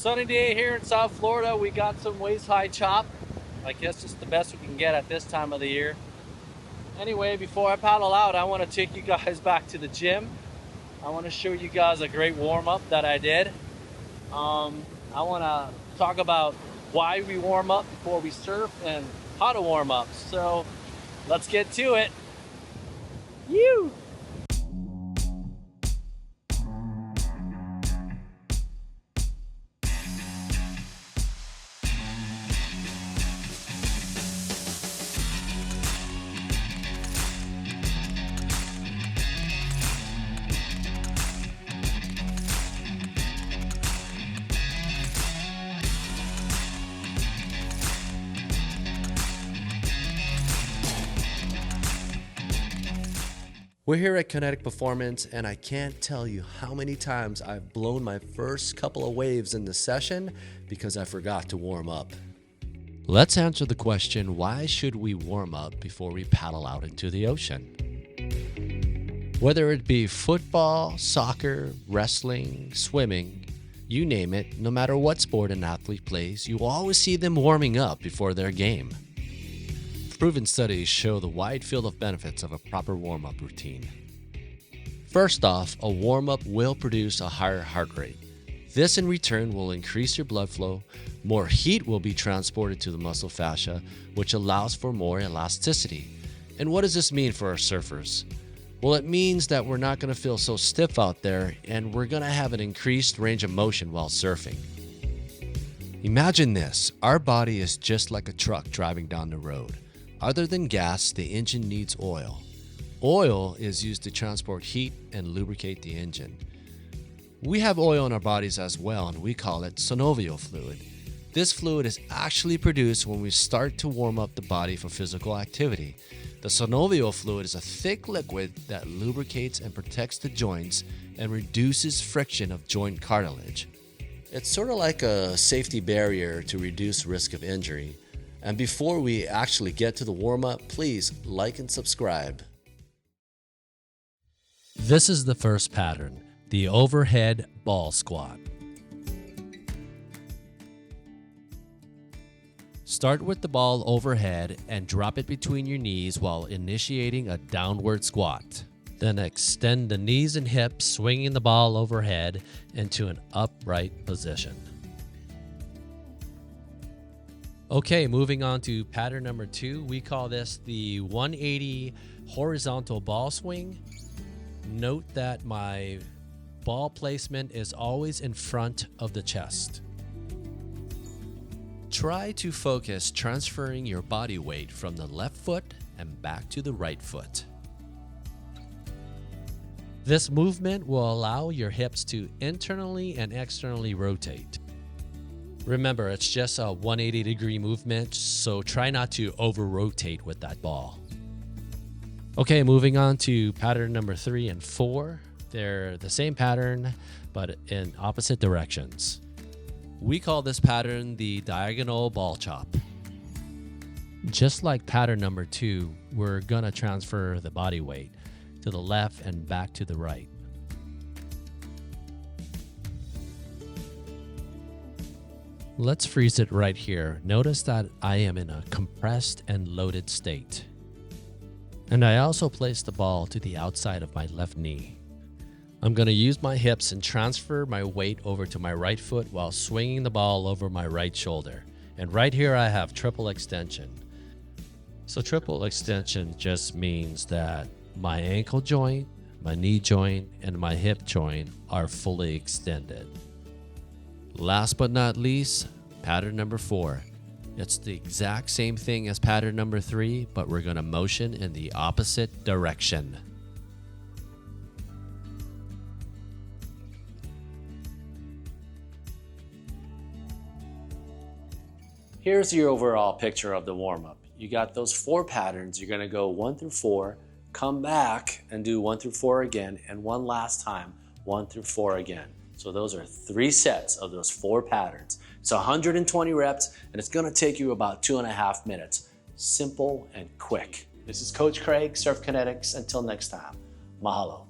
Sunny day here in South Florida. We got some waist-high chop. I guess it's the best we can get at this time of the year. Anyway, before I paddle out, I want to take you guys back to the gym. I want to show you guys a great warm-up that I did. I want to talk about why we warm up before we surf and how to warm up. So let's get to it. You. We're here at Kinetic Performance, and I can't tell you how many times I've blown my first couple of waves in the session because I forgot to warm up. Let's answer the question, why should we warm up before we paddle out into the ocean? Whether it be football, soccer, wrestling, swimming, you name it, no matter what sport an athlete plays, you always see them warming up before their game. Proven studies show the wide field of benefits of a proper warm-up routine. First off, a warm-up will produce a higher heart rate. This in return will increase your blood flow, more heat will be transported to the muscle fascia, which allows for more elasticity. And what does this mean for our surfers? Well, it means that we're not going to feel so stiff out there, and we're going to have an increased range of motion while surfing. Imagine this, our body is just like a truck driving down the road. Other than gas, the engine needs oil. Oil is used to transport heat and lubricate the engine. We have oil in our bodies as well, and we call it synovial fluid. This fluid is actually produced when we start to warm up the body for physical activity. The synovial fluid is a thick liquid that lubricates and protects the joints and reduces friction of joint cartilage. It's sort of like a safety barrier to reduce risk of injury. And before we actually get to the warm-up, please like and subscribe. This is the first pattern, the overhead ball squat. Start with the ball overhead and drop it between your knees while initiating a downward squat. Then extend the knees and hips, swinging the ball overhead into an upright position. Okay, moving on to pattern number 2. We call this the 180 horizontal ball swing. Note that my ball placement is always in front of the chest. Try to focus transferring your body weight from the left foot and back to the right foot. This movement will allow your hips to internally and externally rotate. Remember, it's just a 180-degree movement, so try not to over-rotate with that ball. Okay, moving on to pattern number 3 and 4. They're the same pattern, but in opposite directions. We call this pattern the diagonal ball chop. Just like pattern number 2, we're gonna transfer the body weight to the left and back to the right. Let's freeze it right here. Notice that I am in a compressed and loaded state. And I also place the ball to the outside of my left knee. I'm going to use my hips and transfer my weight over to my right foot while swinging the ball over my right shoulder. And right here I have triple extension. So triple extension just means that my ankle joint, my knee joint, and my hip joint are fully extended. Last but not least, pattern number 4. It's the exact same thing as pattern number 3, but we're going to motion in the opposite direction. Here's your overall picture of the warm-up. You got those 4 patterns. You're going to go 1 through 4, come back and do 1 through 4 again, and one last time, 1 through 4 again. So those are 3 sets of those 4 patterns. It's 120 reps, and it's gonna take you about 2.5 minutes. Simple and quick. This is Coach Craig, Surf Kinetics. Until next time, mahalo.